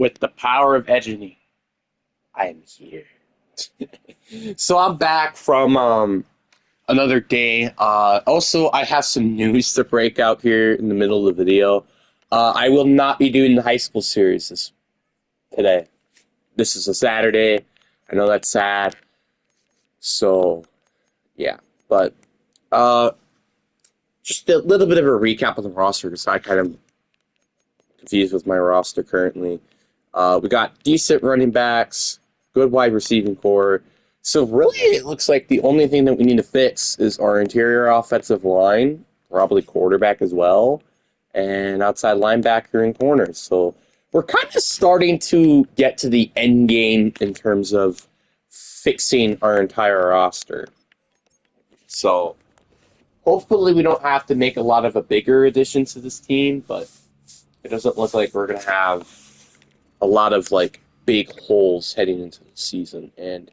with the power of editing, I am here. So I'm back from another day. Also, I have some news to break out here in the middle of the video. I will not be doing the high school series today. This is a Saturday. I know that's sad. So, yeah. But uh, just a little bit of a recap of the roster because I kind of confused with my roster currently. We got decent running backs, good wide receiving core. So really, it looks like the only thing that we need to fix is our interior offensive line, probably quarterback as well, and outside linebacker and corners. So we're kind of starting to get to the end game in terms of fixing our entire roster. So hopefully we don't have to make a lot of a bigger addition to this team, but it doesn't look like we're going to have a lot of like big holes heading into the season. And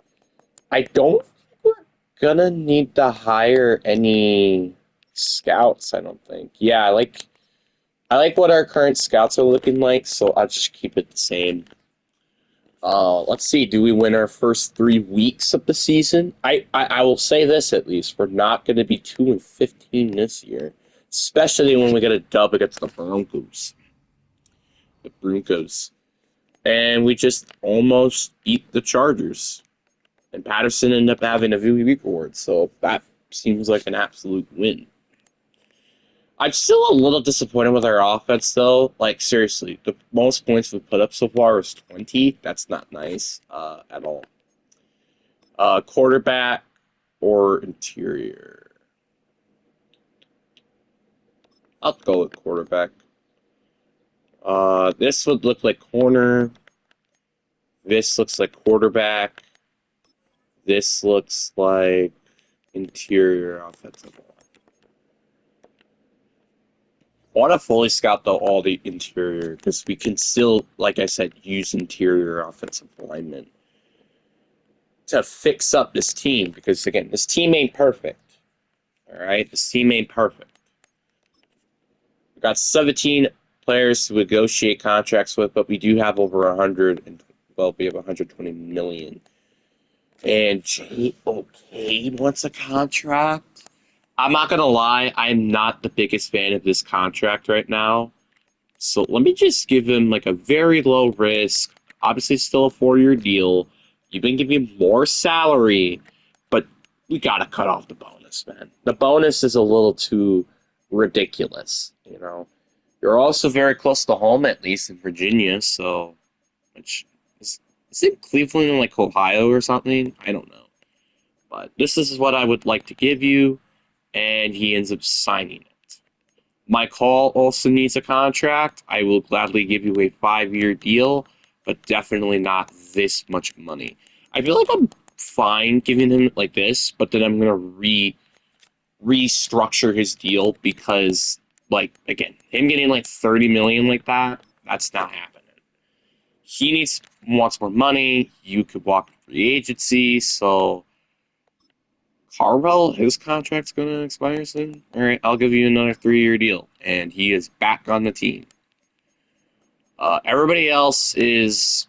I don't think we're gonna need to hire any scouts, I don't think. Yeah, I like what our current scouts are looking like, so I'll just keep it the same. Let's see, do we win our first 3 weeks of the season? I will say this at least. We're not gonna be 2-15 this year. Especially when we get a dub against the Broncos. The Broncos. And we just almost beat the Chargers. And Patterson ended up having a VP award, so that seems like an absolute win. I'm still a little disappointed with our offense, though. Like, seriously, the most points we've put up so far is 20. That's not nice at all. Quarterback or interior? I'll go with quarterback. This would look like corner. This looks like quarterback. This looks like interior offensive line. I want to fully scout though all the interior because we can still, like I said, use interior offensive linemen to fix up this team because again, this team ain't perfect. All right, this team ain't perfect. We got 17 players to negotiate contracts with, but we do have over 100, and well, we have 120 million. And JOK wants a contract. I'm not gonna lie, I'm not the biggest fan of this contract right now. So let me just give him like a very low risk, obviously still a 4-year deal. You've been giving more salary, but we gotta cut off the bonus, man. The bonus is a little too ridiculous, you know. You're also very close to home, at least in Virginia, so which is it Cleveland in like Ohio or something? I don't know. But this is what I would like to give you, and he ends up signing it. Mike Hall also needs a contract. I will gladly give you a 5-year deal, but definitely not this much money. I feel like I'm fine giving him like this, but then I'm gonna restructure his deal because, like, again, him getting like 30 million like that, that's not happening. He wants more money. You could walk free agency, so Harwell, his contract's going to expire soon. All right, I'll give you another 3-year deal, and he is back on the team. Everybody else is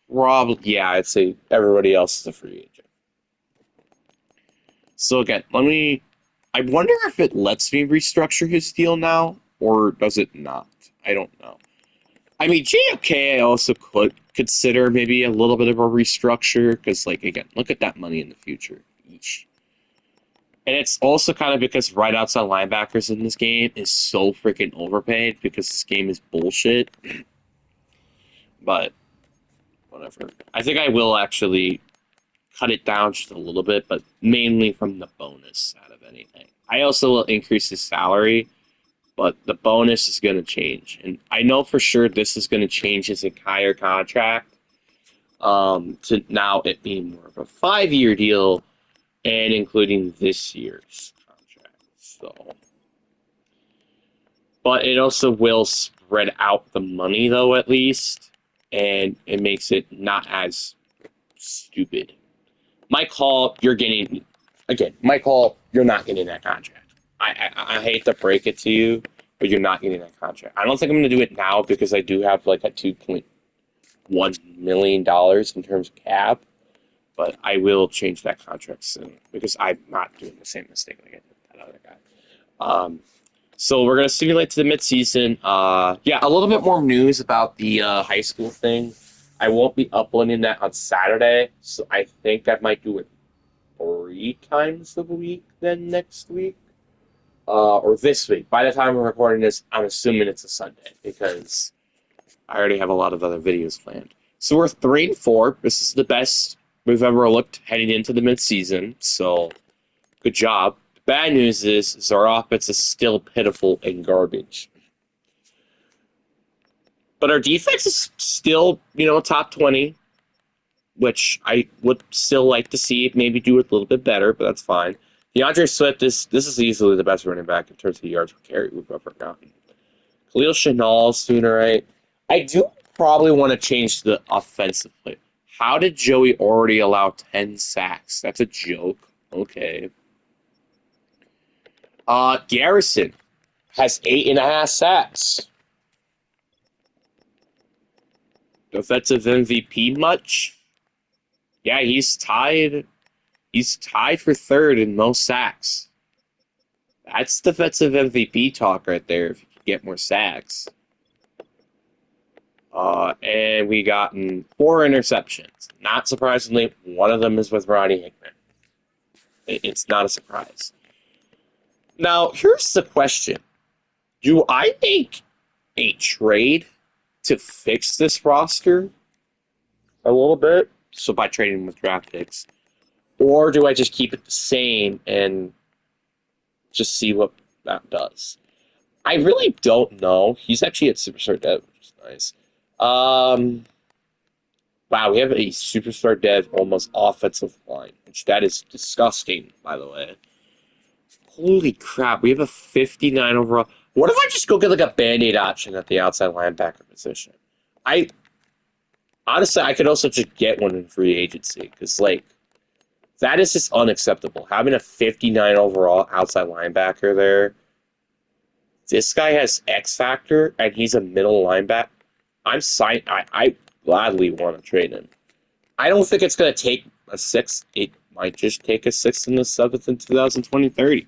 probably, yeah, I'd say everybody else is a free agent. So again, I wonder if it lets me restructure his deal now, or does it not? I don't know. I mean, JFK I also could consider maybe a little bit of a restructure, because, like, again, look at that money in the future. Eesh. And it's also kind of because right outside linebackers in this game is so freaking overpaid because this game is bullshit. But whatever. I think I will actually cut it down just a little bit, but mainly from the bonus out of anything. I also will increase his salary, but the bonus is going to change. And I know for sure this is going to change his entire contract to now it being more of a 5-year deal and including this year's contract. So, but it also will spread out the money though, at least, and it makes it not as stupid. Mike Hall, you're getting again. Mike Hall, you're not getting that contract. I hate to break it to you, but you're not getting that contract. I don't think I'm going to do it now because I do have like a 2 point. $1 million in terms of cap, but I will change that contract soon because I'm not doing the same mistake like I did with that other guy. So we're gonna simulate to the midseason. Yeah, a little bit more news about the high school thing. I won't be uploading that on Saturday, so I think I might do it 3 times a week then next week, or this week. By the time we're recording this, I'm assuming it's a Sunday because I already have a lot of other videos planned. So we're 3-4. This is the best we've ever looked heading into the midseason. So good job. The bad news is our offense is still pitiful and garbage. But our defense is still, top 20, which I would still like to see maybe do it a little bit better, but that's fine. DeAndre Swift this is easily the best running back in terms of yards per carry we've ever gotten. Khalil Shanall's doing all right. I do probably want to change the offensive play. How did Joey already allow 10 sacks? That's a joke. Okay. Garrison has 8.5 sacks. Defensive MVP much? Yeah, he's tied. He's tied for third in most sacks. That's defensive MVP talk right there. If you could get more sacks. And we gotten 4 interceptions. Not surprisingly, one of them is with Ronnie Hickman. It's not a surprise. Now, here's the question. Do I make a trade to fix this roster a little bit? So by trading with draft picks. Or do I just keep it the same and just see what that does? I really don't know. He's actually at Superstar Dev, which is nice. Wow, we have a Superstar Dev almost offensive line, which that is disgusting, by the way. Holy crap, we have a 59 overall. What if I just go get like a Band-Aid option at the outside linebacker position? I honestly, I could also just get one in free agency because like that is just unacceptable. Having a 59 overall outside linebacker there. This guy has X factor and he's a middle linebacker. I gladly want to trade him. I don't think it's gonna take a 6th. It might just take a 6th and a 7th in 2020-30.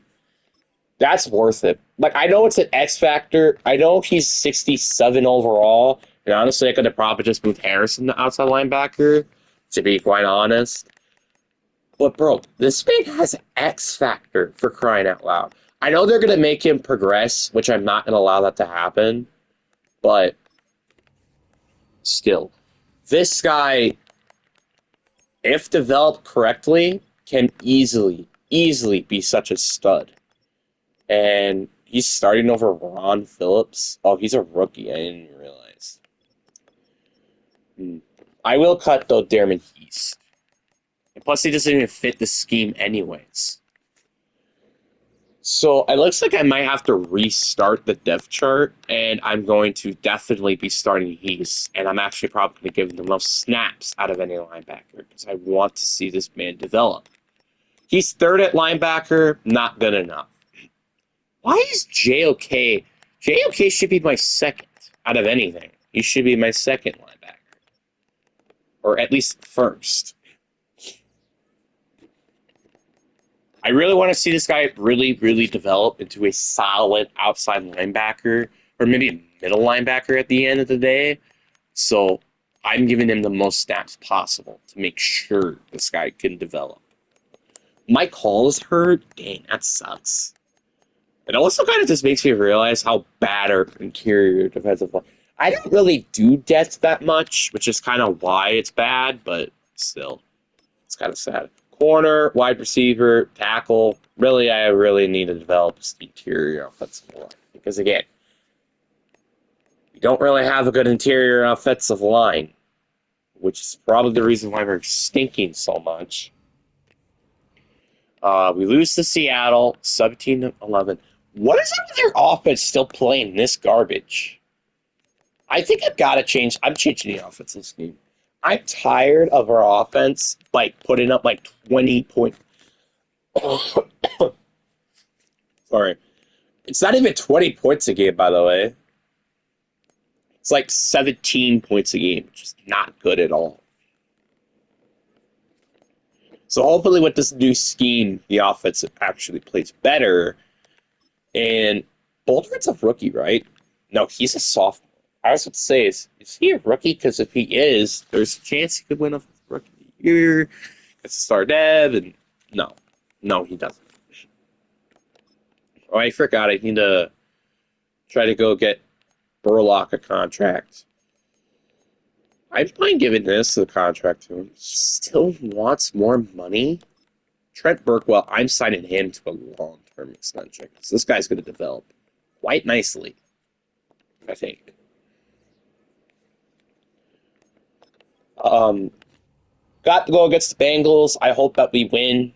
That's worth it. Like, I know it's an X factor. I know he's 67 overall. And honestly, I could have probably just moved Harrison to outside linebacker, to be quite honest. But, bro, this man has X factor for crying out loud. I know they're going to make him progress, which I'm not going to allow that to happen. But still, this guy, if developed correctly, can easily be such a stud. And he's starting over Ron Phillips. Oh, he's a rookie. I didn't even realize. I will cut, though, Darren Heast. And plus, he doesn't even fit the scheme anyways. So it looks like I might have to restart the depth chart, and I'm going to definitely be starting Heast. And I'm actually probably going to give him the most snaps out of any linebacker because I want to see this man develop. He's third at linebacker, not good enough. Why is JOK? JOK should be my second out of anything. He should be my second linebacker. Or at least first. I really want to see this guy really develop into a solid outside linebacker, or maybe a middle linebacker at the end of the day. So I'm giving him the most snaps possible to make sure this guy can develop. Mike Hall is hurt. Dang, that sucks. It also kind of just makes me realize how bad our interior defensive line. I don't really do depth that much, which is kind of why it's bad, but still, it's kind of sad. Corner, wide receiver, tackle. Really, I really need to develop this interior offensive line. Because again, we don't really have a good interior offensive line, which is probably the reason why we're stinking so much. We lose to Seattle, 17-11. What is up with their offense still playing this garbage? I think I've got to change. I'm changing the offensive scheme. I'm tired of our offense putting up 20 point. Sorry. It's not even 20 points a game, by the way. It's like 17 points a game, which is not good at all. So hopefully with this new scheme, the offense actually plays better. And Boldred's a rookie, right? No, he's a sophomore. I was about to say, is he a rookie? Because if he is, there's a chance he could win a rookie of the year, gets a star dev, and no, he doesn't. Oh, I forgot. I need to try to go get Burlock a contract. I'm fine giving this the contract to him. He still wants more money. Trent Burkwell, I'm signing him to a long-term extension because this guy's going to develop quite nicely, I think. Got to go against the Bengals. I hope that we win.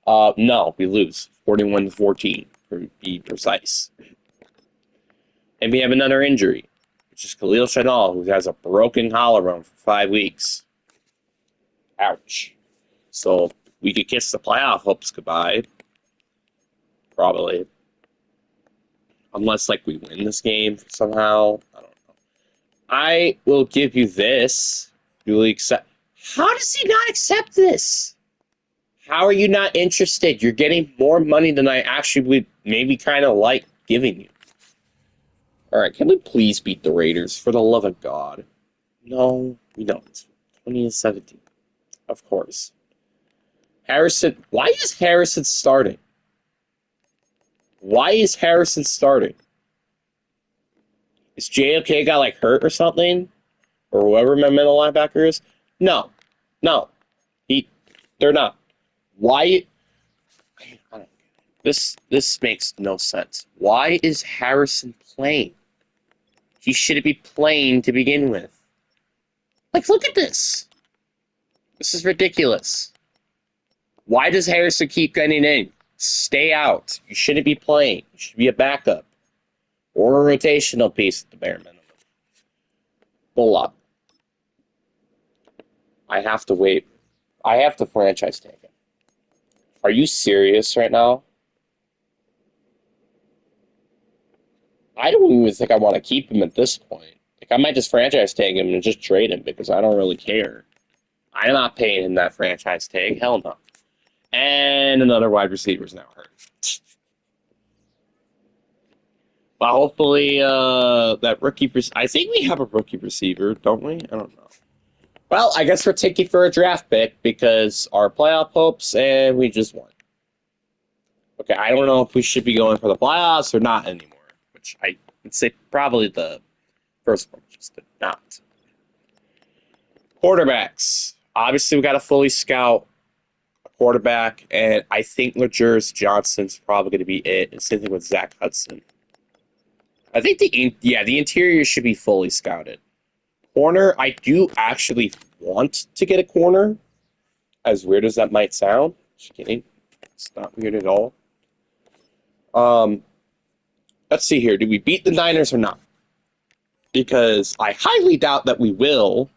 No, we lose 41-14, to be precise. And we have another injury, which is Khalil Chanel, who has a broken collarbone for 5 weeks. Ouch. So we could kiss the playoff hopes goodbye. Probably. Unless, like, we win this game somehow. I don't know. I will give you this. You will accept. How does he not accept this? How are you not interested? You're getting more money than I actually would maybe kind of like giving you. All right, can we please beat the Raiders for the love of God? No, we don't. 20-17. Of course. Harrison, why is Harrison starting? Why is Harrison starting? Is JOK got like hurt or something? Or whoever my middle linebacker is? No. They're not. Why? This makes no sense. Why is Harrison playing? He shouldn't be playing to begin with. Like, look at this. This is ridiculous. Why does Harrison keep getting in? Stay out. You shouldn't be playing. You should be a backup. Or a rotational piece at the bare minimum. Pull up. I have to wait. I have to franchise tag him. Are you serious right now? I don't even think I want to keep him at this point. Like, I might just franchise tag him and just trade him because I don't really care. I'm not paying him that franchise tag. Hell no. And another wide receiver is now hurt. Well, hopefully that rookie... I think we have a rookie receiver, don't we? I don't know. Well, I guess we're taking for a draft pick because our playoff hopes, and we just won. Okay, I don't know if we should be going for the playoffs or not anymore, which I would say probably the first one, just not. Quarterbacks. Obviously, we got to fully scout a quarterback, and I think Legers Johnson's probably going to be it. And same thing with Zach Hudson. I think the interior should be fully scouted. Corner, I do actually want to get a corner, as weird as that might sound. Just kidding. It's not weird at all. Let's see here. Do we beat the Niners or not? Because I highly doubt that we will,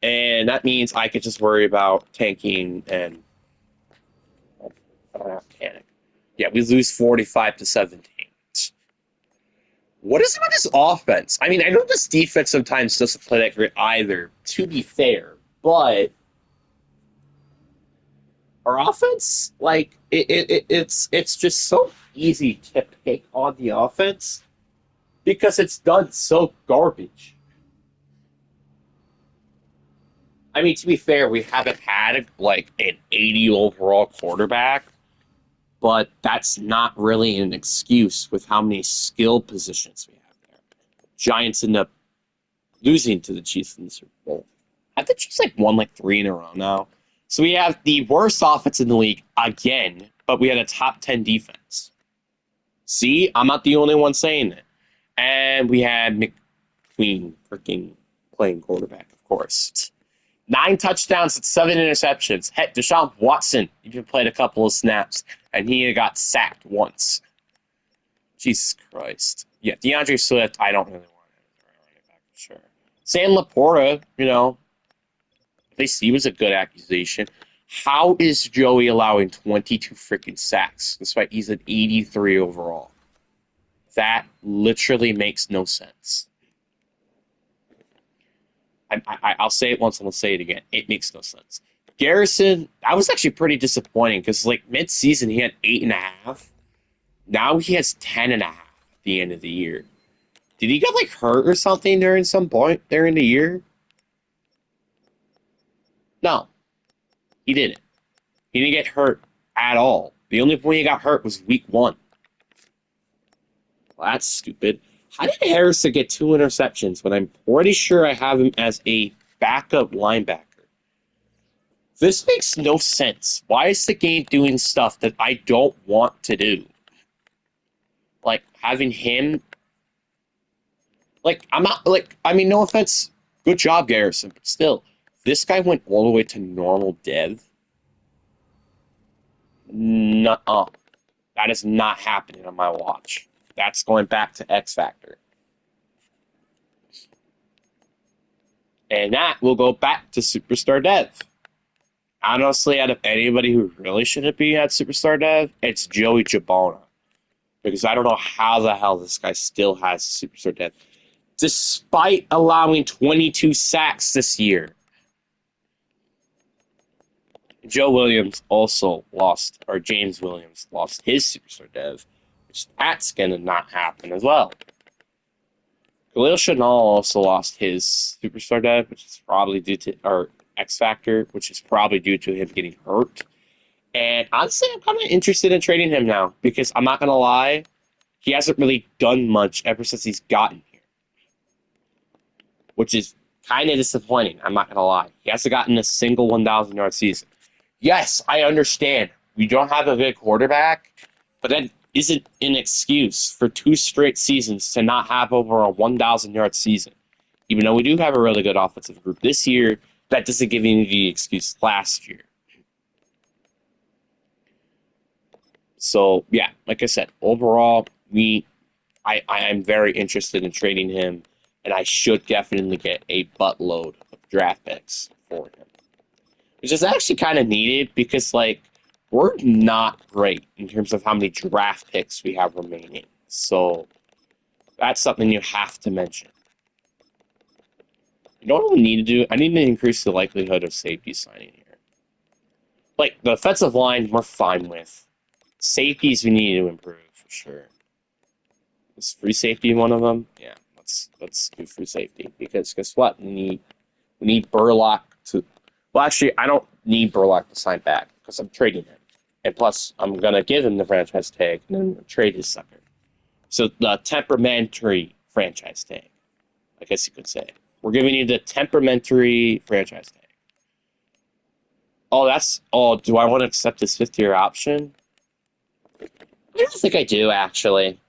and that means I could just worry about tanking and I don't have to panic. Yeah, we lose 45-17. What is it with this offense? I mean, I know this defense sometimes doesn't play that great either, to be fair, but our offense, like, it's just so easy to pick on the offense because it's done so garbage. I mean, to be fair, we haven't had like an 80 overall quarterback, but that's not really an excuse with how many skill positions we have there. Giants end up losing to the Chiefs in the Super Bowl. I think Chiefs like won like 3 in a row now. So we have the worst offense in the league again, but we had a top 10 defense. See, I'm not the only one saying it. And we had McQueen freaking playing quarterback, of course. 9 touchdowns and 7 interceptions. Heck, Deshaun Watson even played a couple of snaps, and he got sacked once. Jesus Christ. Yeah, DeAndre Swift, I don't really want him as a running back for sure. Sam Laporta, at least he was a good accusation. How is Joey allowing 22 freaking sacks despite he's an 83 overall? That literally makes no sense. I'll say it once and I'll say it again. It makes no sense. Garrison, I was actually pretty disappointing because like mid-season he had 8.5. Now he has 10.5 at the end of the year. Did he get like hurt or something during some point during the year? No, he didn't. He didn't get hurt at all. The only point he got hurt was week 1. Well, that's stupid. How did Harrison get 2 interceptions when I'm pretty sure I have him as a backup linebacker? This makes no sense. Why is the game doing stuff that I don't want to do? Like having him, like I'm not like I mean no offense, good job Garrison, but still, this guy went all the way to normal dev. Nuh-uh. That is not happening on my watch. That's going back to X Factor. And that will go back to Superstar Dev. Honestly, out of anybody who really shouldn't be at Superstar Dev, it's Joey Jabona. Because I don't know how the hell this guy still has Superstar Dev. Despite allowing 22 sacks this year. Joe Williams also lost, or James Williams lost his Superstar Dev, which that's going to not happen as well. Khalil Chanel also lost his Superstar Dev, which is probably due to, or X Factor, which is probably due to him getting hurt. And honestly, I'm kind of interested in trading him now because I'm not going to lie, he hasn't really done much ever since he's gotten here, which is kind of disappointing. I'm not going to lie. He hasn't gotten a single 1,000-yard season. Yes, I understand. We don't have a good quarterback, but that isn't an excuse for 2 straight seasons to not have over a 1,000-yard season. Even though we do have a really good offensive group this year, that doesn't give you the excuse last year. So, yeah, like I said, overall, I am very interested in trading him, and I should definitely get a buttload of draft picks for him. Which is actually kind of needed because, like, we're not great in terms of how many draft picks we have remaining. So that's something you have to mention. You know what we need to do? I need to increase the likelihood of safety signing here. Like, the offensive line, we're fine with. Safeties, we need to improve, for sure. Is free safety one of them? Yeah, let's do free safety. Because guess what? We need Burlock to... Well, actually, I don't need Burlock to sign back because I'm trading him. And plus, I'm going to give him the franchise tag and then trade his sucker. So the temperamentary franchise tag, I guess you could say. We're giving you the temperamentary franchise tag. Oh, do I want to accept this 50-year option? I don't think I do, actually.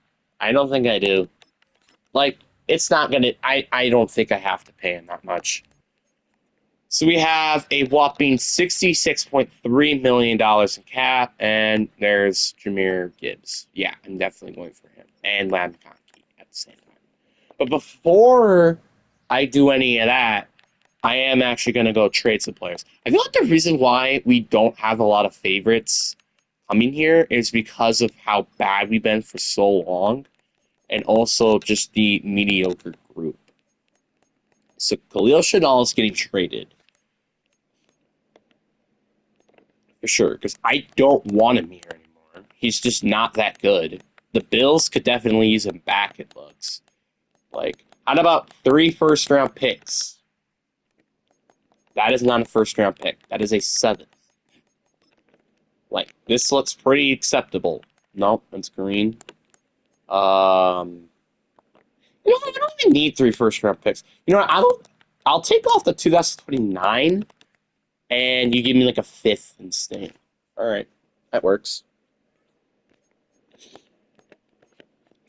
I don't think I do. Like, it's not going to... I don't think I have to pay him that much. So we have a whopping $66.3 million in cap, and there's Jahmyr Gibbs. Yeah, I'm definitely going for him. And Ladd McConkey at the same time. But before I do any of that, I am actually going to go trade some players. I feel like the reason why we don't have a lot of favorites coming here is because of how bad we've been for so long, and also just the mediocre group. So Khalil Chanel is getting traded. For sure, because I don't want him here anymore. He's just not that good. The Bills could definitely use him back, it looks. Like, how about 3 first-round picks? That is not a first-round pick. That is a 7th. Like, this looks pretty acceptable. Nope, it's green. You know, I don't even need 3 first-round picks. You know what, I'll take off the 2029, and you give me like a 5th instead. All right, that works.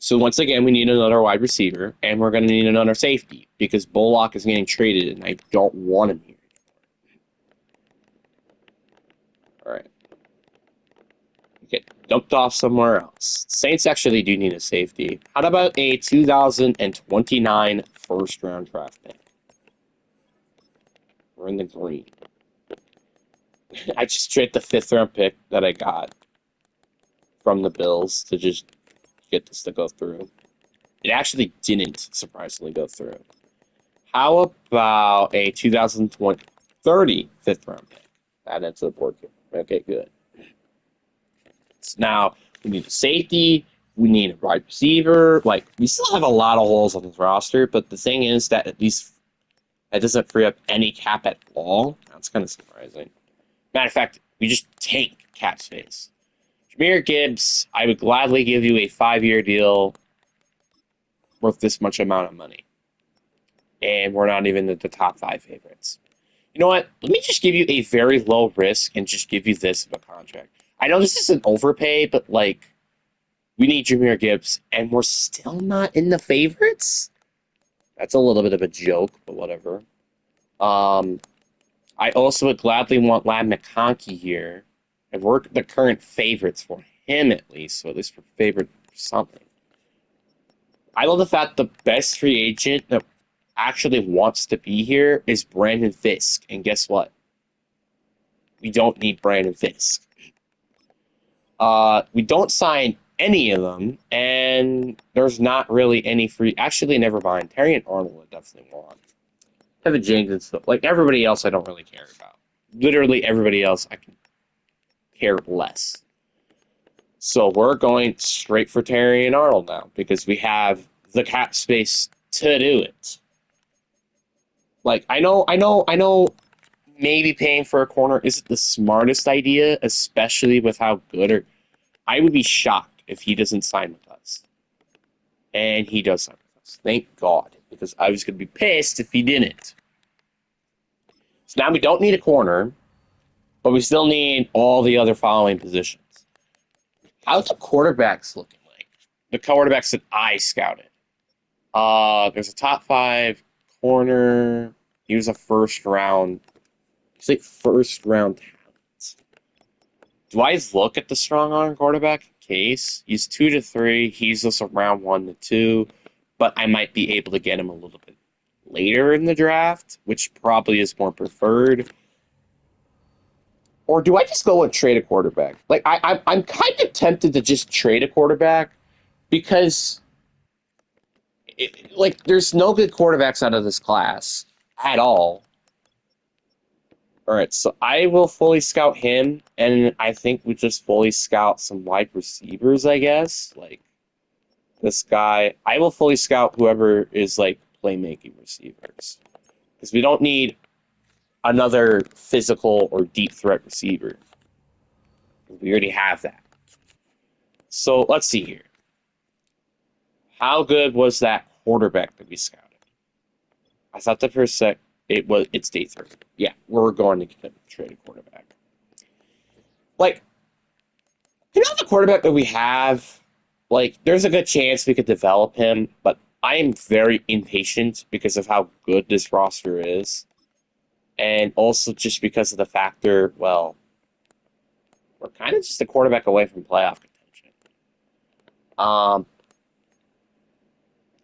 So once again, we need another wide receiver, and we're going to need another safety because Bullock is getting traded, and I don't want him here anymore. All right. Get dumped off somewhere else. Saints actually do need a safety. How about a 2029 first-round draft pick? We're in the green. I just traded the 5th-round pick that I got from the Bills to just get this to go through. It actually didn't, surprisingly, go through. How about a 2030 fifth round pick? Add that to the board here. Okay, good. So now we need a safety. We need a wide receiver. Like, we still have a lot of holes on this roster, but the thing is that at least that doesn't free up any cap at all. That's kind of surprising. Matter of fact, we just take cap space. Jahmyr Gibbs, I would gladly give you a 5-year deal worth this much amount of money. And we're not even the top 5 favorites. You know what? Let me just give you a very low risk and just give you this of a contract. I know this is an overpay, but like, we need Jahmyr Gibbs, and we're still not in the favorites? That's a little bit of a joke, but whatever. I also would gladly want Lad McConkey here, and we're the current favorites for him at least, so at least we're favored for something. I love the fact the best free agent that actually wants to be here is Brandon Fisk, and guess what? We don't need Brandon Fisk. We don't sign any of them, and there's not really any free. Actually, never mind. Terrion Arnold would definitely want. Kevin Jenkins, stuff like everybody else, I don't really care about. Literally everybody else, I can care less. So we're going straight for Terrion Arnold now because we have the cap space to do it. Like, I know. Maybe paying for a corner isn't the smartest idea, especially with how good or I would be shocked if he doesn't sign with us. And he does sign with us. Thank God. Because I was going to be pissed if he didn't. So now we don't need a corner, but we still need all the other following positions. How's the quarterbacks looking like? The quarterbacks that I scouted. There's a top 5 corner. He was a first round. He's like first round talent. Do I look at the strong arm quarterback case? He's 2 to 3. He's just around 1 to 2, but I might be able to get him a little bit later in the draft, which probably is more preferred. Or do I just go and trade a quarterback? Like I'm kind of tempted to just trade a quarterback because there's no good quarterbacks out of this class at all. All right, so I will fully scout him, and I think we just fully scout some wide receivers, I guess. Like this guy, I will fully scout whoever is like playmaking receivers because we don't need another physical or deep threat receiver. We already have that. So let's see here. How good was that quarterback that we scouted? I thought the first set it's day 3. Yeah, we're going to get a trade quarterback. Like, you know the quarterback that we have, like, there's a good chance we could develop him, but I am very impatient because of how good this roster is. And also just because of the factor, well, we're kind of just a quarterback away from playoff contention.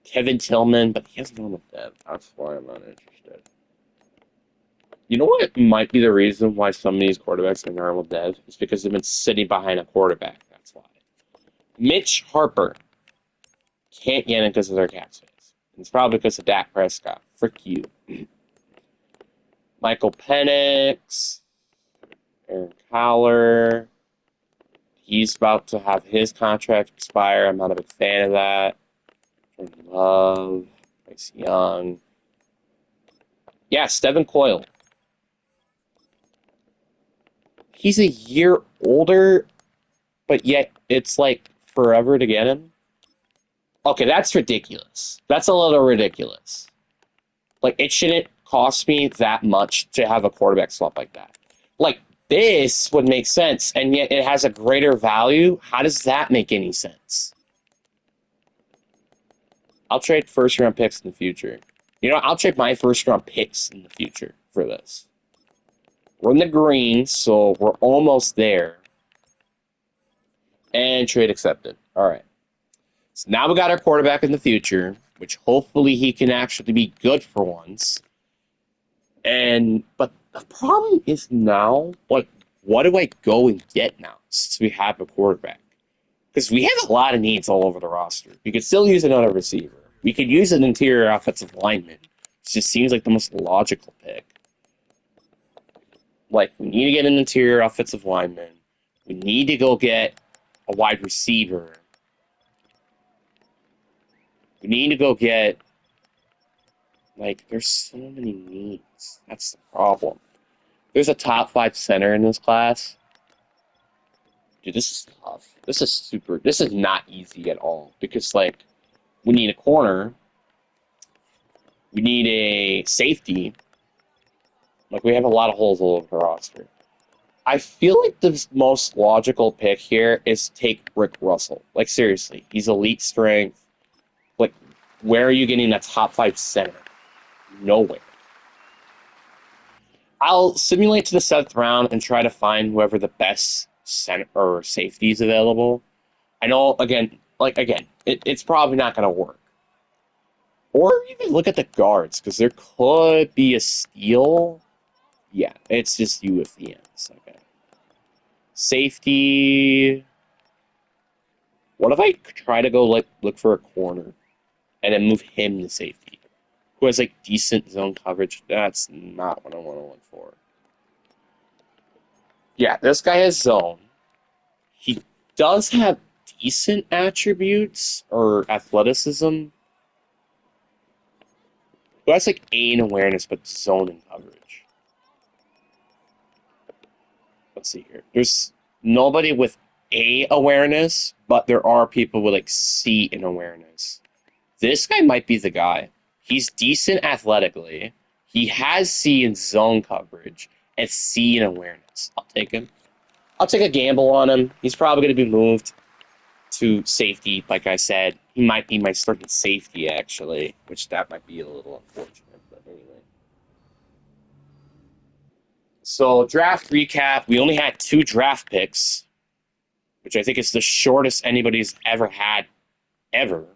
Kevin Tillman, but he hasn't gone with Dev. That's why I'm not interested. You know what might be the reason why some of these quarterbacks are not with Dev? It's because they've been sitting behind a quarterback. That's why. Mitch Harper can't get it because of their cap space. It's probably because of Dak Prescott. Frick you. Michael Penix, Aaron Collar. He's about to have his contract expire. I'm not a big fan of that. Jordan Love, Bryce Young. Yeah, Stephen Coyle. He's a year older, but yet it's like forever to get him. Okay, that's ridiculous. That's a little ridiculous. Like, it shouldn't cost me that much to have a quarterback swap like that. Like, this would make sense, and yet it has a greater value. How does that make any sense? I'll trade first-round picks in the future. You know, I'll trade my first-round picks in the future for this. We're in the green, so we're almost there. And trade accepted. All right. So now we got our quarterback in the future, which hopefully he can actually be good for once. But the problem is now, what do I go and get now since we have a quarterback? Because we have a lot of needs all over the roster. We could still use another receiver. We could use an interior offensive lineman. just seems like the most logical pick. Like, we need to get an interior offensive lineman. We need to go get a wide receiver. We need to go get, like, there's so many needs. That's the problem. There's a top 5 center in this class. Dude, this is tough. This is not easy at all. Because, like, we need a corner. We need a safety. Like, we have a lot of holes all over the roster. I feel like the most logical pick here is to take Rick Russell. Like, seriously. He's elite strength. Like, where are you getting that top 5 center? Nowhere. I'll simulate to the 7th round and try to find whoever the best center or safety is available. I know, again, it's probably not going to work. Or even look at the guards, because there could be a steal. Yeah, it's just you with the ends. Okay. Safety. What if I try to go look for a corner and then move him to safety? Who has like decent zone coverage? That's not what I want to look for. Yeah, this guy has zone. He does have decent attributes or athleticism. Who has like A in awareness but zone and coverage? Let's see here. There's nobody with A awareness, but there are people with like C in awareness. This guy might be the guy. He's decent athletically. He has C in zone coverage and C in awareness. I'll take him. I'll take a gamble on him. He's probably going to be moved to safety, like I said. He might be my starting safety, actually, which that might be a little unfortunate, but anyway. So, draft recap. We only had 2 draft picks, which I think is the shortest anybody's ever had, ever.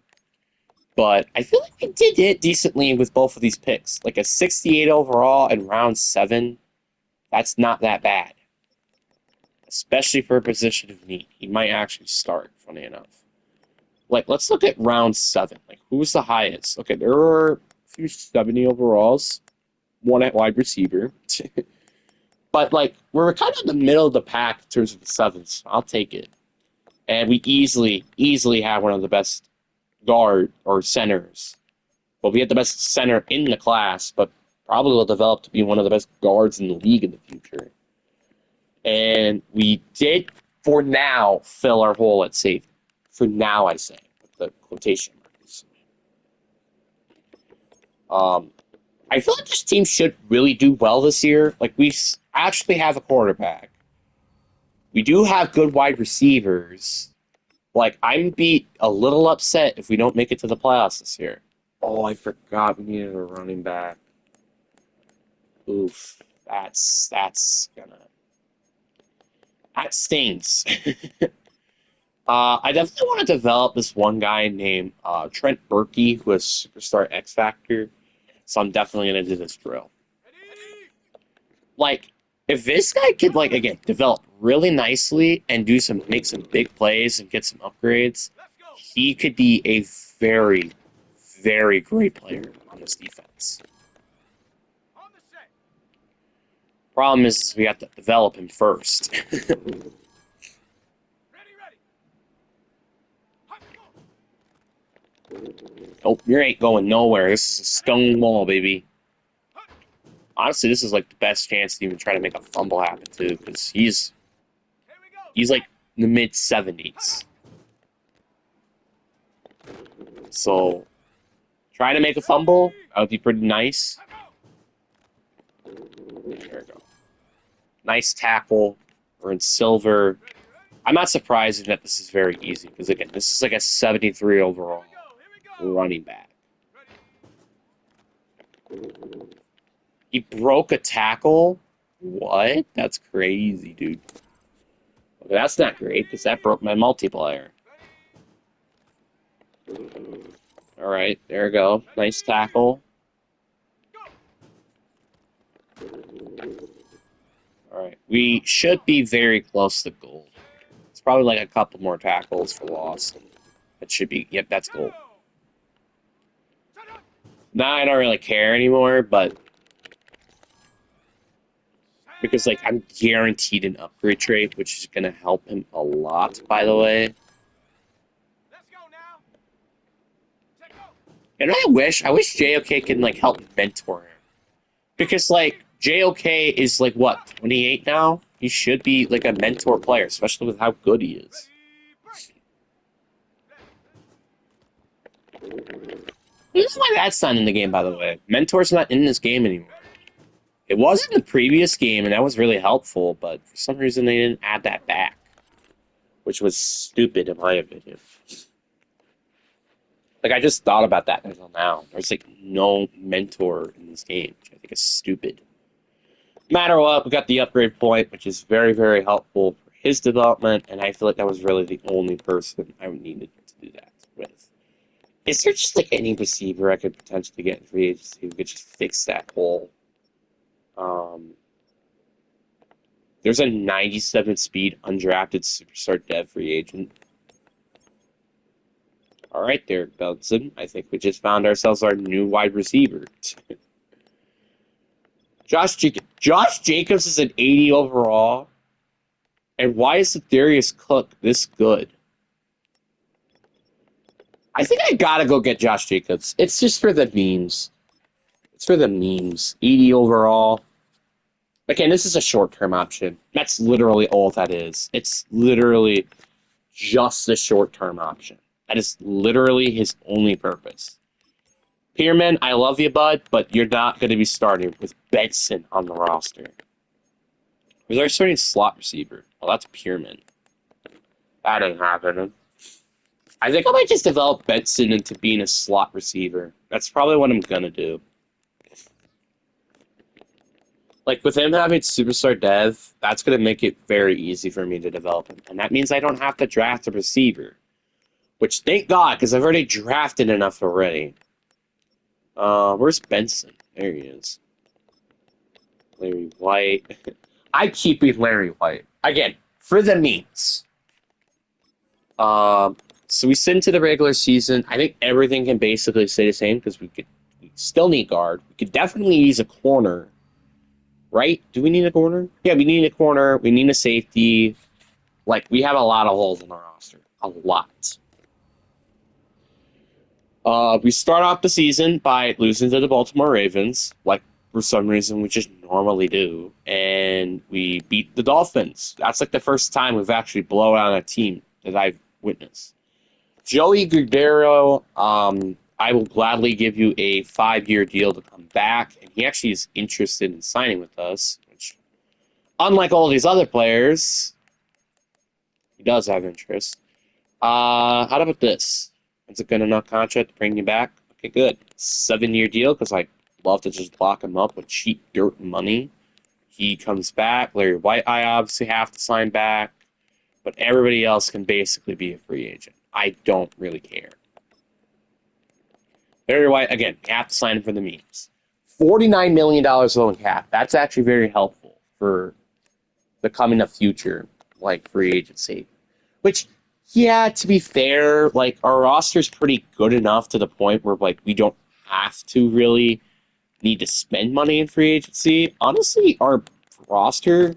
But I feel like we did it decently with both of these picks. Like a 68 overall in round 7, that's not that bad. Especially for a position of need. He might actually start, funny enough. Like, let's look at round 7. Like, who's the highest? Okay, there are a few 70 overalls. One at wide receiver. But, like, we're kind of in the middle of the pack in terms of the 7s. I'll take it. And we easily have one of the best guard or centers. Well, we had the best center in the class, but probably will develop to be one of the best guards in the league in the future. And we did, for now, fill our hole at safety. For now, I say, with the quotation marks. I feel like this team should really do well this year. Like, we actually have a quarterback. We do have good wide receivers. Like, I'm be a little upset if we don't make it to the playoffs this year. Oh, I forgot we needed a running back. Oof, that stings. I definitely want to develop this one guy named Trent Berkey, who has Superstar X Factor. So I'm definitely gonna do this drill. Like, if this guy could, like, again, develop really nicely and make some big plays and get some upgrades, he could be a very, very great player on this defense. Problem is we have to develop him first. Oh, you ain't going nowhere. This is a stone wall, baby. Honestly, this is like the best chance to even try to make a fumble happen too, because he's like in the mid-70s. So trying to make a fumble, that would be pretty nice. There we go. Nice tackle. We're in silver. I'm not surprised that this is very easy, because again, this is like a 73 overall running back. He broke a tackle? What? That's crazy, dude. Okay, that's not great, because that broke my multiplier. Alright, there we go. Nice tackle. Alright, we should be very close to gold. It's probably like a couple more tackles for loss. It should be, yep, that's gold. Now I don't really care anymore, but because like I'm guaranteed an upgrade trait, which is gonna help him a lot, by the way. And I wish JOK can like help mentor him. Because like JOK is like what, 28 now? He should be like a mentor player, especially with how good he is. This is why that's not in the game, by the way. Mentor's not in this game anymore. It was in the previous game, and that was really helpful, but for some reason they didn't add that back, which was stupid in my opinion. Like, I just thought about that until now. There's, like, no mentor in this game, which I think is stupid. No matter what, we got the upgrade point, which is very, very helpful for his development, and I feel like that was really the only person I needed to do that with. Is there just, like, any receiver I could potentially get in free agency who could just fix that hole? There's a 97 speed undrafted superstar dev free agent. All right, Derek Benson. I think we just found ourselves our new wide receiver. Josh Jacobs is an 80 overall. And why is Darius Cook this good? I think I gotta go get Josh Jacobs. It's just for the memes. It's for the memes. 80 overall. Again, this is a short-term option. That's literally all that is. It's literally just a short-term option. That is literally his only purpose. Pearman, I love you, bud, but you're not going to be starting with Benson on the roster. Who's our starting slot receiver? Well, that's Pearman. That ain't happening. I think I might just develop Benson into being a slot receiver. That's probably what I'm going to do. Like, with him having superstar dev, that's going to make it very easy for me to develop him. And that means I don't have to draft a receiver. Which, thank God, because I've already drafted enough already. Where's Benson? There he is. Larry White. I keep with Larry White. Again, for the memes. So we sit into the regular season. I think everything can basically stay the same because we still need guard. We could definitely use a corner. Right? Do we need a corner? Yeah, we need a corner. We need a safety. Like, we have a lot of holes in our roster. A lot. We start off the season by losing to the Baltimore Ravens, like for some reason we just normally do, and we beat the Dolphins. That's like the first time we've actually blown out a team that I've witnessed. Joey Gudero, I will gladly give you a 5-year deal to come back, and he actually is interested in signing with us, which, unlike all these other players, he does have interest. How about this? It's a good enough contract to bring you back. Okay, good. 7-year deal because I love to just lock him up with cheap dirt money. He comes back. Larry White, I obviously have to sign back, but everybody else can basically be a free agent. I don't really care. Larry White, again, you have to sign him for the memes. $49 million low in cap. That's actually very helpful for the coming of future, like, free agency. Which, yeah, to be fair, like, our roster's pretty good enough to the point where, like, we don't have to really need to spend money in free agency. Honestly, our roster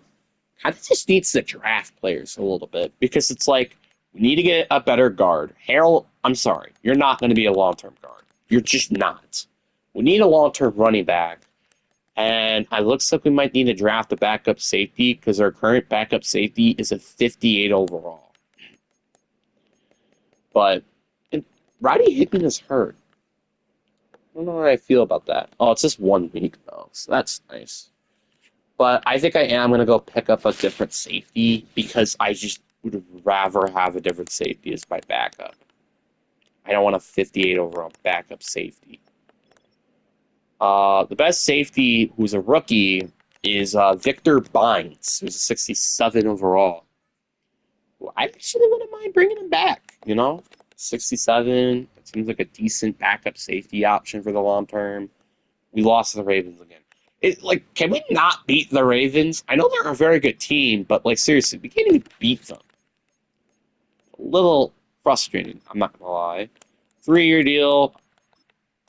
kind of just needs to draft players a little bit because it's like, we need to get a better guard. Harold, I'm sorry, you're not going to be a long-term guard. You're just not. We need a long-term running back. And it looks like we might need to draft a backup safety because our current backup safety is a 58 overall. But Roddy Hickman is hurt. I don't know how I feel about that. Oh, it's just 1 week, though, so that's nice. But I think I am going to go pick up a different safety because I just would rather have a different safety as my backup. I don't want a 58 overall backup safety. The best safety who's a rookie is Victor Bynes, who's a 67 overall. Well, I actually wouldn't mind bringing him back, 67. It seems like a decent backup safety option for the long term. We lost to the Ravens again. Can we not beat the Ravens? I know they're a very good team, but, like, seriously, we can't even beat them. A little frustrating, I'm not going to lie. 3-year deal.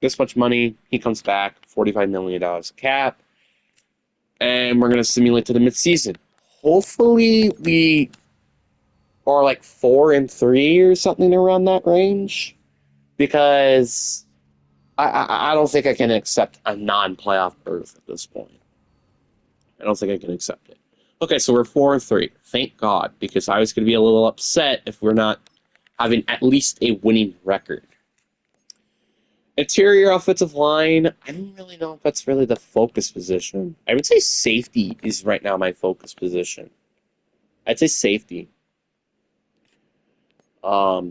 this much money. He comes back, $45 million cap, and we're going to simulate to the midseason. Hopefully, we are like 4-3 or something around that range, because I don't think I can accept a non-playoff berth at this point. I don't think I can accept it. Okay, so we're 4-3. Thank God, because I was going to be a little upset if we're not having at least a winning record. Interior offensive line, I don't really know if that's really the focus position. I would say safety is right now my focus position. I'd say safety. For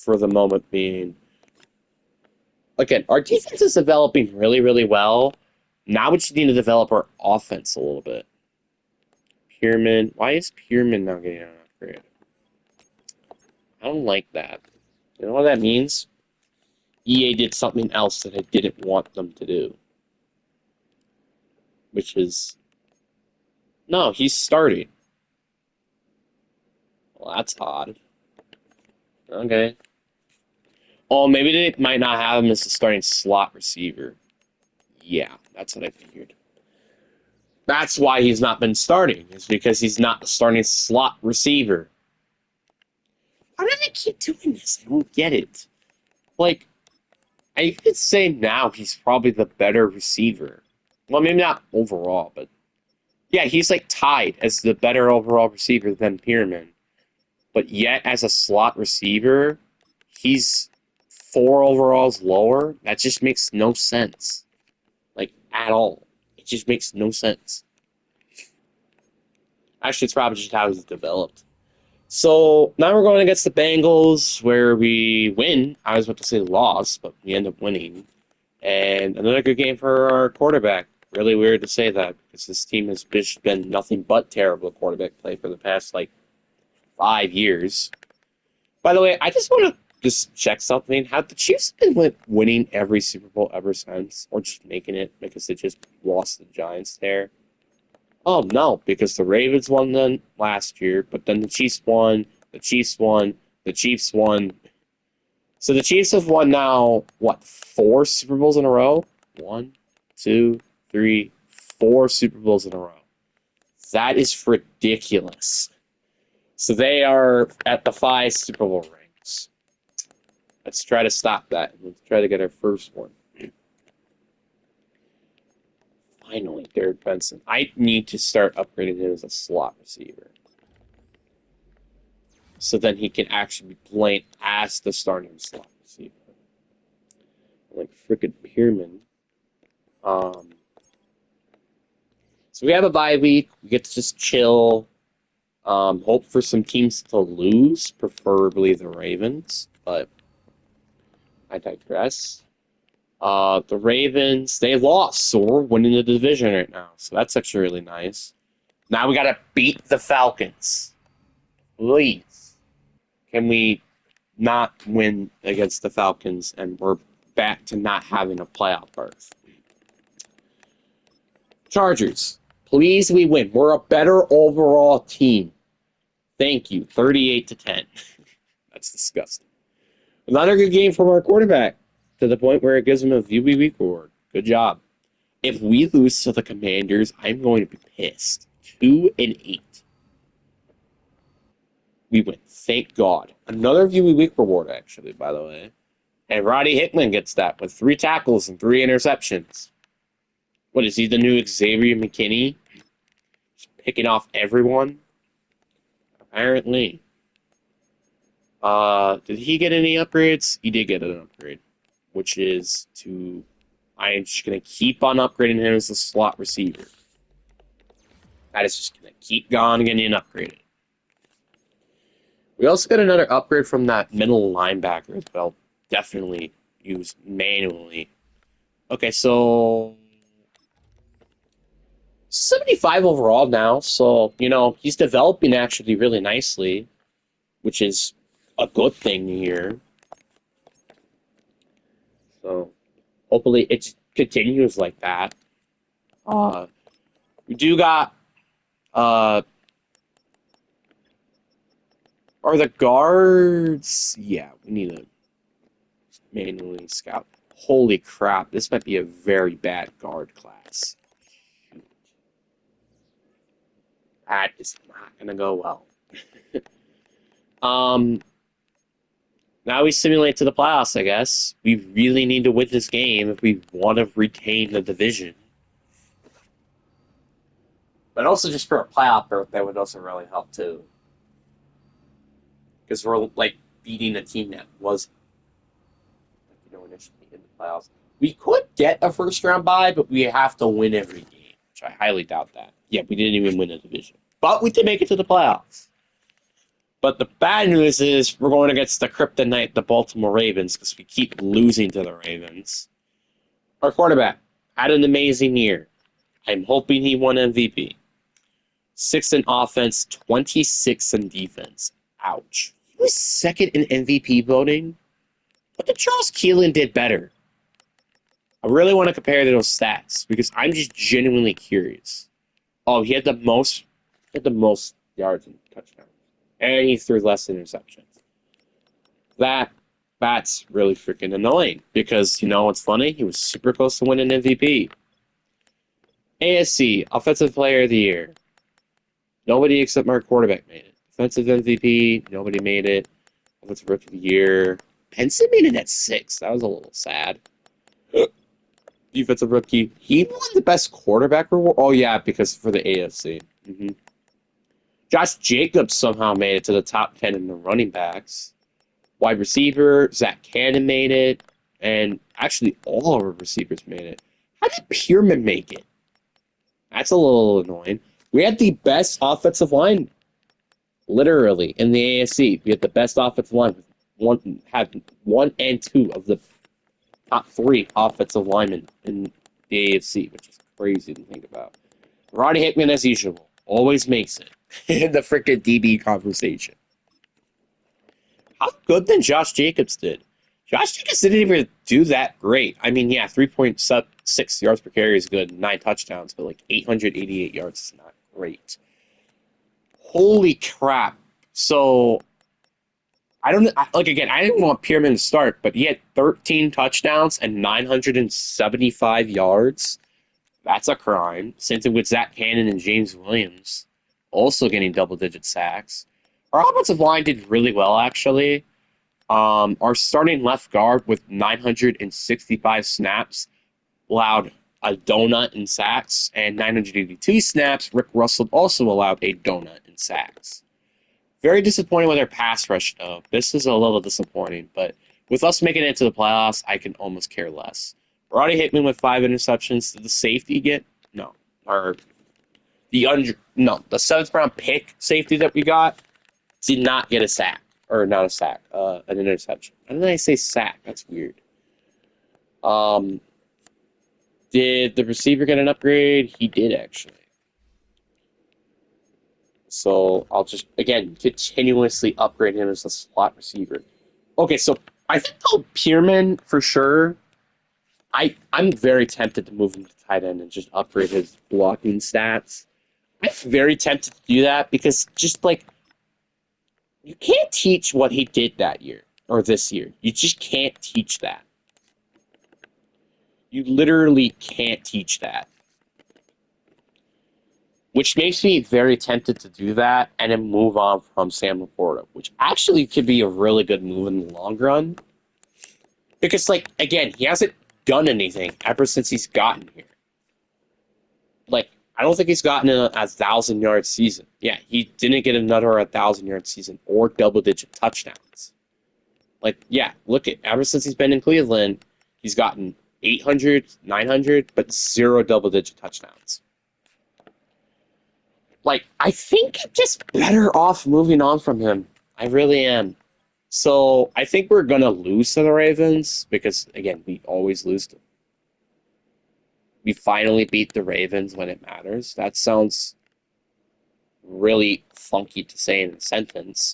the moment being. Again, our defense is developing really, really well. Now we just need to develop our offense a little bit. Pierman. Why is Pierman not getting an upgrade? I don't like that. You know what that means? EA did something else that I didn't want them to do. Which is... No, he's starting. Well, that's odd. Okay. Oh, maybe they might not have him as the starting slot receiver. Yeah, that's what I figured. That's why he's not been starting. Is because he's not the starting slot receiver. Why do they keep doing this? I don't get it. Like, I could say now he's probably the better receiver. Well, maybe not overall, but yeah, he's like tied as the better overall receiver than Pierman. But yet, as a slot receiver, he's 4 overalls lower. That just makes no sense. Like, at all. It just makes no sense. Actually, it's probably just how he's developed. So now we're going against the Bengals, where we win. I was about to say loss, but we end up winning. And another good game for our quarterback. Really weird to say that, because this team has been nothing but terrible quarterback play for the past, 5 years. By the way, I just want to just check something. Have the Chiefs been winning every Super Bowl ever since? Or just making it because they just lost the Giants there? Oh, no, because the Ravens won then last year, but then the Chiefs won, the Chiefs won, the Chiefs won. So the Chiefs have won now, 4 Super Bowls in a row? 1, 2, 3, 4 Super Bowls in a row. That is ridiculous. So they are at the 5 Super Bowl rings. Let's try to stop that. Let's try to get our first one. Finally, Derek Benson. I need to start upgrading him as a slot receiver. So then he can actually be playing as the starting slot receiver. Like frickin' Pierman. So we have a bye week. We get to just chill. Hope for some teams to lose, preferably the Ravens, but I digress. The Ravens, they lost, so we're winning the division right now. So that's actually really nice. Now we gotta beat the Falcons. Please. Can we not win against the Falcons and we're back to not having a playoff berth? Chargers, please we win. We're a better overall team. Thank you. 38-10. That's disgusting. Another good game from our quarterback, to the point where it gives him a VB Week award. Good job. If we lose to the Commanders, I'm going to be pissed. 2-8. We win. Thank God. Another VB Week reward, actually, by the way. And Roddy Hickman gets that with 3 tackles and 3 interceptions. What is he, the new Xavier McKinney? Just picking off everyone? Apparently. Did he get any upgrades? He did get an upgrade, which is to... I'm just going to keep on upgrading him as a slot receiver. That is just going to keep going and getting upgraded. We also got another upgrade from that middle linebacker that I'll definitely use manually. Okay, so 75 overall now, so, he's developing actually really nicely, which is a good thing here. So, hopefully it continues like that. We do got, are the guards, yeah, we need to manually scout. Holy crap, this might be a very bad guard class. That is not gonna go well. um, Now we simulate to the playoffs, I guess. We really need to win this game if we want to retain the division. But also just for a playoff berth, that would also really help too. Because we're like beating a team that was, initially in the playoffs. We could get a first round bye, but we have to win every game, which I highly doubt that. Yeah, we didn't even win a division, but we did make it to the playoffs. But the bad news is we're going against the kryptonite, the Baltimore Ravens, because we keep losing to the Ravens. Our quarterback had an amazing year. I'm hoping he won MVP. 6 in offense, 26 in defense. Ouch. He was second in MVP voting, but the Charles Keelan did better. I really want to compare those stats because I'm just genuinely curious. Oh, he had the most yards and touchdowns, and he threw less interceptions. That's really freaking annoying because you know what's funny? He was super close to winning MVP. ASC Offensive Player of the Year. Nobody except our quarterback made it. Defensive MVP, nobody made it. Offensive Rookie of the Year. Benson made it at 6. That was a little sad. Defensive Rookie. He won the best quarterback reward. Oh, yeah, because for the AFC. Josh Jacobs somehow made it to the top 10 in the running backs. Wide receiver, Zach Cannon made it. And actually, all of our receivers made it. How did Pierman make it? That's a little annoying. We had the best offensive line, literally, in the AFC. We had the best offensive line. Had 1 and 2 of the top 3 offensive linemen in the AFC, which is crazy to think about. Roddy Hickman, as usual, always makes it in the freaking DB conversation. How good then Josh Jacobs did? Josh Jacobs didn't even do that great. I mean, yeah, 3.6 yards per carry is good, 9 touchdowns, but like 888 yards is not great. Holy crap. So, I don't, like, again, I didn't want Pierman to start, but he had 13 touchdowns and 975 yards. That's a crime. Same thing with Zach Cannon and James Williams, also getting double-digit sacks. Our offensive line did really well, actually. Our starting left guard with 965 snaps allowed a donut in sacks, and 982 snaps, Rick Russell also allowed a donut in sacks. Very disappointing with our pass rush, though. This is a little disappointing, but with us making it to the playoffs, I can almost care less. Roddy Hickman with 5 interceptions. Did the safety get? No. Or the 7th round pick safety that we got did not get a sack. Or not a sack, an interception. Why did I say sack? That's weird. Did the receiver get an upgrade? He did, actually. So I'll just, again, continuously upgrade him as a slot receiver. Okay, so I think though Pierman, for sure, I'm very tempted to move him to tight end and just upgrade his blocking stats. I'm very tempted to do that because just like, you can't teach what he did that year or this year. You just can't teach that. You literally can't teach that. Which makes me very tempted to do that and then move on from Sam Laporta, which actually could be a really good move in the long run. Because, like, again, he hasn't done anything ever since he's gotten here. Like, I don't think he's gotten a 1,000-yard season. Yeah, he didn't get another 1,000-yard season or double-digit touchdowns. Like, yeah, look at ever since he's been in Cleveland, he's gotten 800, 900, but 0 double-digit touchdowns. Like, I think I'm just better off moving on from him. I really am. So I think we're gonna lose to the Ravens because again, we always lose to them. We finally beat the Ravens when it matters. That sounds really funky to say in a sentence.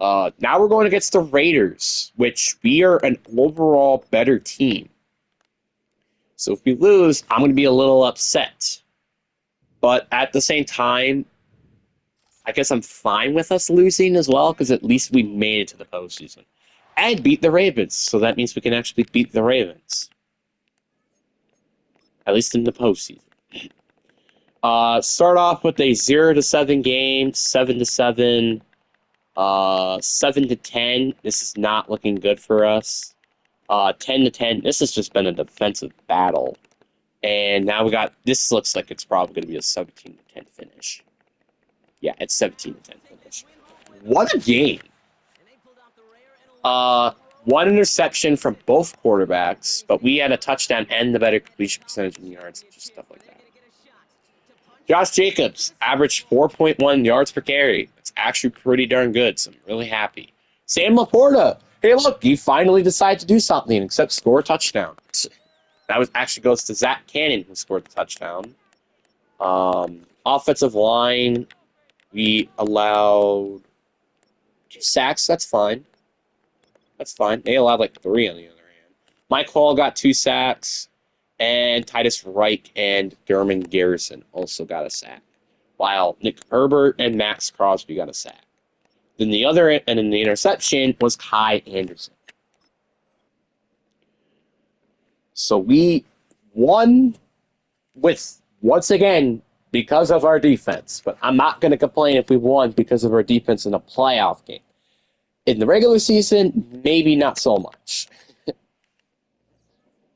Now we're going against the Raiders, which we are an overall better team. So if we lose, I'm going to be a little upset. But at the same time, I guess I'm fine with us losing as well, because at least we made it to the postseason. and beat the Ravens. So that means we can actually beat the Ravens. At least in the postseason. Start off with a 0-7 game, 7-7, 7-10. This is not looking good for us. 10-10. This has just been a defensive battle. And now we got, this looks like it's probably going to be a 17-10 finish. Yeah, it's 17-10 finish. What a game. One interception from both quarterbacks, but we had a touchdown and the better completion percentage in yards, just stuff like that. Josh Jacobs averaged 4.1 yards per carry. It's actually pretty darn good, so I'm really happy. Sam Laporta, hey look, he finally decided to do something except score a touchdown. That was actually goes to Zach Cannon, who scored the touchdown. Offensive line, we allowed 2 sacks. That's fine. That's fine. They allowed like 3 on the other hand. Mike Hall got 2 sacks, and Titus Reich and German Garrison also got a sack, while Nick Herbert and Max Crosby got a sack. Then the other and in the interception was Kai Anderson. So we won with, once again, because of our defense. But I'm not going to complain if we won because of our defense in a playoff game. In the regular season, maybe not so much.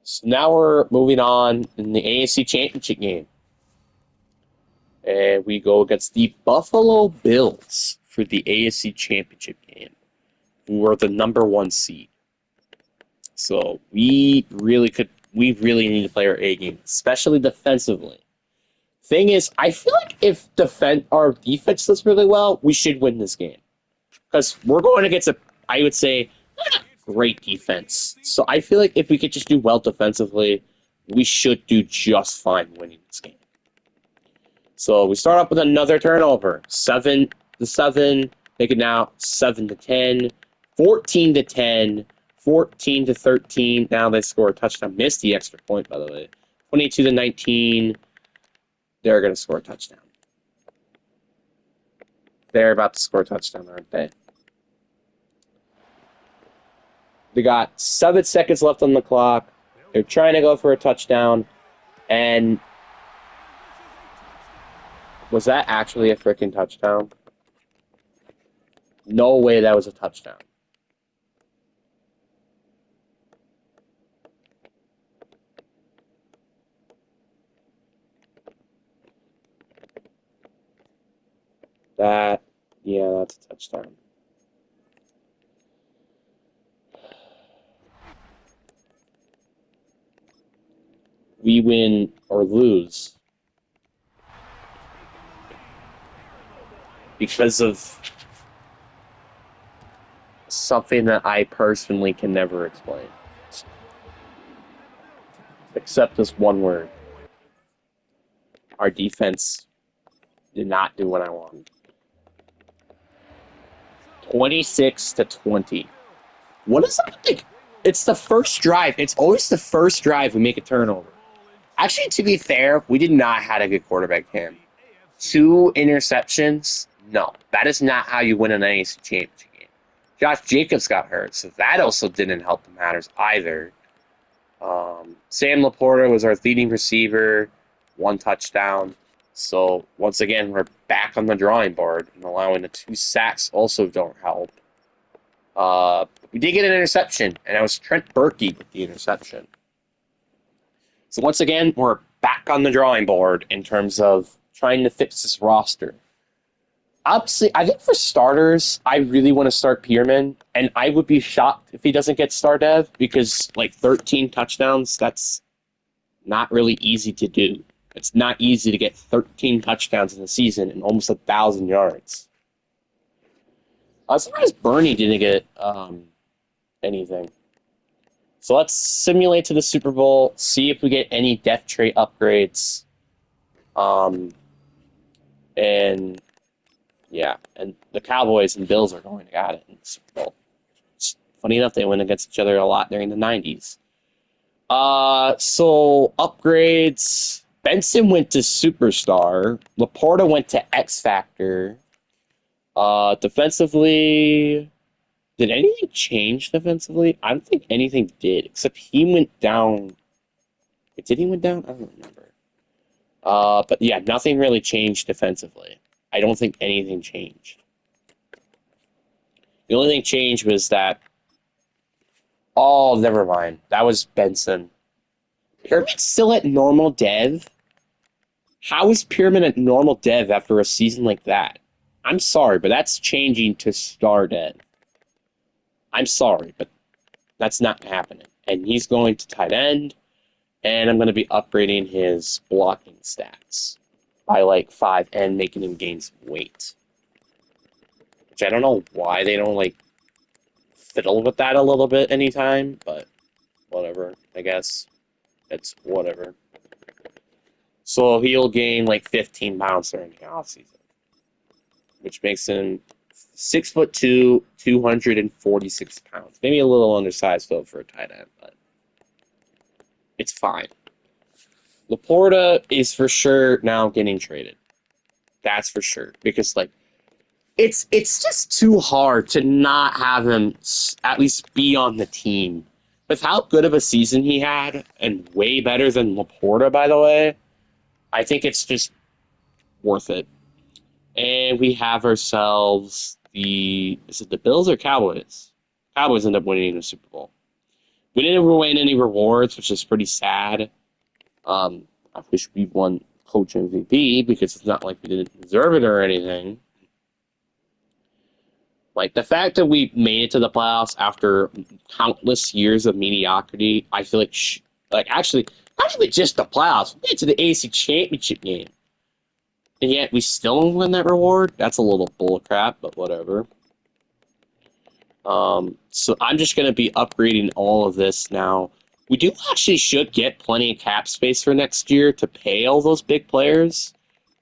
So now we're moving on in the AFC Championship game. And we go against the Buffalo Bills for the AFC Championship game, who are the number 1 seed. So we really need to play our A game, especially defensively. Thing is, I feel like if our defense does really well, we should win this game. Because we're going against I would say, great defense. So I feel like if we could just do well defensively, we should do just fine winning this game. So we start off with another turnover. 7-7, make it now 7-10, 14-10, 14-13. Now they score a touchdown. Missed the extra point, by the way. 22-19. They're going to score a touchdown. They're about to score a touchdown, aren't they? They got 7 seconds left on the clock. They're trying to go for a touchdown. And was that actually a freaking touchdown? No way that was a touchdown. Yeah, that's a touchdown. We win or lose because of something that I personally can never explain. Except this one word. Our defense did not do what I wanted. 26-20. What is that like? It's the first drive. It's always the first drive we make a turnover. Actually, to be fair, we did not have a good quarterback him. 2 interceptions? No, that is not how you win an AFC Championship game. Josh Jacobs got hurt, so that also didn't help the matters either. Sam Laporta was our leading receiver, 1 touchdown. So once again, we're back on the drawing board, and allowing the 2 sacks also don't help. We did get an interception, and that was Trent Berkey with the interception. So once again, we're back on the drawing board in terms of trying to fix this roster. Obviously, I think for starters, I really want to start Pearman, and I would be shocked if he doesn't get star dev, because like 13 touchdowns, that's not really easy to do. It's not easy to get 13 touchdowns in a season and almost 1,000 yards. I was surprised Bernie didn't get anything. So let's simulate to the Super Bowl, see if we get any depth trait upgrades. And yeah, and the Cowboys and Bills are going at it in the Super Bowl. It's funny enough, they went against each other a lot during the 90s. So upgrades. Benson went to Superstar. Laporta went to X Factor. Defensively, Did anything change defensively? I don't think anything did, except he went down. Wait, did he went down? I don't remember. But yeah, nothing really changed defensively. I don't think anything changed. The only thing changed was that. Oh, never mind. That was Benson. Pyramid's still at normal dev. How is Pyramid at normal dev after a season like that? I'm sorry, but that's changing to star dev. I'm sorry, but that's not happening. And he's going to tight end, and I'm going to be upgrading his blocking stats by like 5 and making him gain some weight. Which I don't know why they don't like fiddle with that a little bit anytime, but whatever, I guess. It's whatever. So he'll gain like 15 pounds during the offseason, which makes him 6'2", 246 pounds. Maybe a little undersized though for a tight end, but it's fine. Laporta is for sure now getting traded. That's for sure because like it's just too hard to not have him at least be on the team. With how good of a season he had, and way better than Laporta, by the way, I think it's just worth it. And we have ourselves is it the Bills or Cowboys? Cowboys end up winning the Super Bowl. We didn't win any rewards, which is pretty sad. I wish we won Coach MVP because it's not like we didn't deserve it or anything. Like the fact that we made it to the playoffs after countless years of mediocrity, I feel like, actually, not even just the playoffs, we made it to the AFC Championship game, and yet we still don't win that reward. That's a little bullcrap, but whatever. So I'm just going to be upgrading all of this now. We do actually should get plenty of cap space for next year to pay all those big players,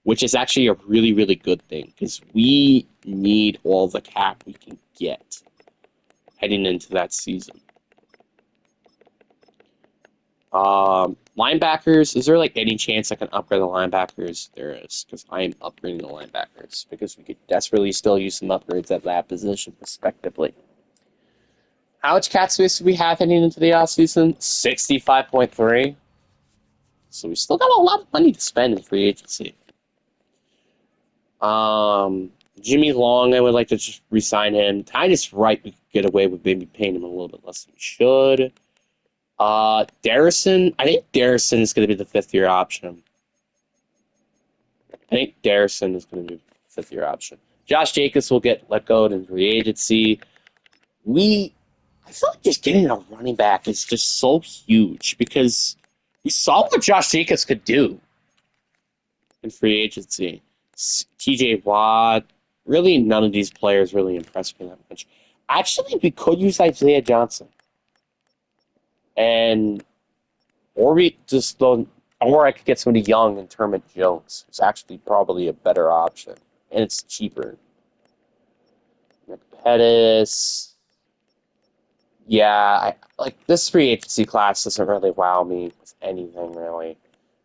which is actually a really, really good thing because we need all the cap we can get heading into that season. Linebackers, is there like any chance I can upgrade the linebackers? There is, because I am upgrading the linebackers because we could desperately still use some upgrades at that position, respectively. How much cap space do we have heading into the offseason? 65.3. So we still got a lot of money to spend in free agency. Jimmy Long, I would like to just re-sign him. Titus Wright, we could get away with maybe paying him a little bit less than we should. Darrison, I think Darrison is going to be the fifth-year option. I Josh Jacobs will get let go in free agency. I feel like just getting a running back is just so huge because we saw what Josh Jacobs could do in free agency. TJ Watt, really none of these players really impressed me that much. Actually, we could use Isaiah Johnson. And or we just don't or I could get somebody young and Termit Jones. It's actually probably a better option. And it's cheaper. Pettis. Yeah, like this free agency class doesn't really wow me with anything really.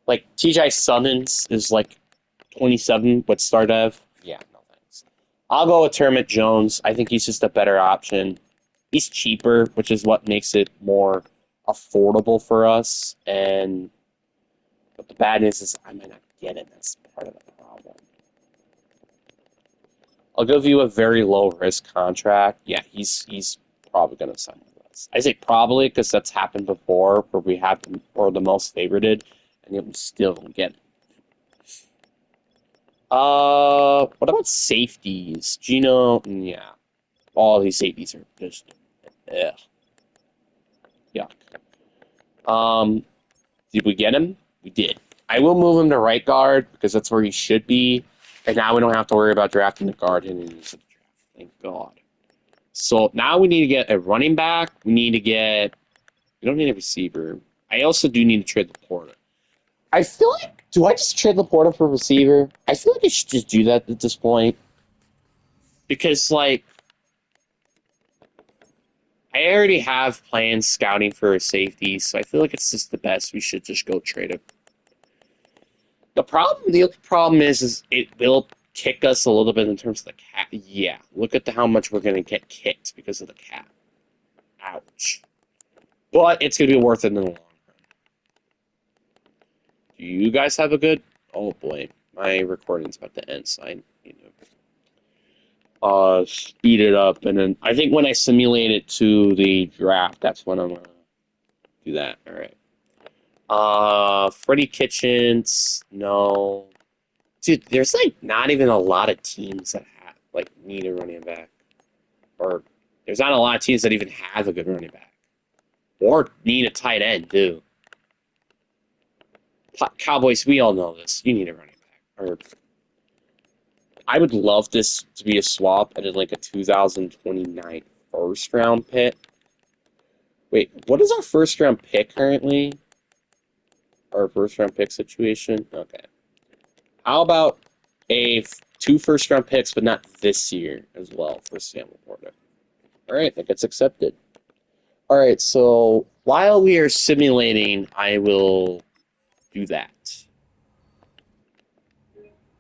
Like TJ Summons is like 27 but start dev. Yeah, no thanks. I'll go with Termit Jones. I think he's just a better option. He's cheaper, which is what makes it more affordable for us. But the bad news is I might not get it. That's part of the problem. I'll give you a very low risk contract. Yeah, he's probably gonna sign with us. I say probably because that's happened before where we have or the most favorited and yet we still don't get it. What about safeties? Gino, yeah. All these safeties are just ugh. Yuck. Did we get him? We did. I will move him to right guard because that's where he should be. And now we don't have to worry about drafting the guard in the draft. Thank God. So now we need to get a running back. We don't need a receiver. I also do need to trade Laporta. I feel like, do I just trade Laporta for receiver? I feel like I should just do that at this point. Because, like, I already have plans scouting for a safety, so I feel like it's just the best. We should just go trade him. The only problem is it will kick us a little bit in terms of the cap. Yeah, look at how much we're going to get kicked because of the cap. Ouch. But it's going to be worth it in the long run. Do you guys have a good... Oh, boy. My recording's about to end, so I need to speed it up. And then I think when I simulate it to the draft, that's when I'm going to do that. All right. Freddy Kitchens, no. Dude, there's like not even a lot of teams that have like need a running back, or there's not a lot of teams that even have a good running back, or need a tight end too. Cowboys, we all know this. You need a running back. Or I would love this to be a swap and then like a 2029 first round pick. Wait, what is our first round pick currently? Our first round pick situation? Okay. How about two first round picks, but not this year as well for Sam Laporta? All right, that gets accepted. All right, so while we are simulating, I will do that.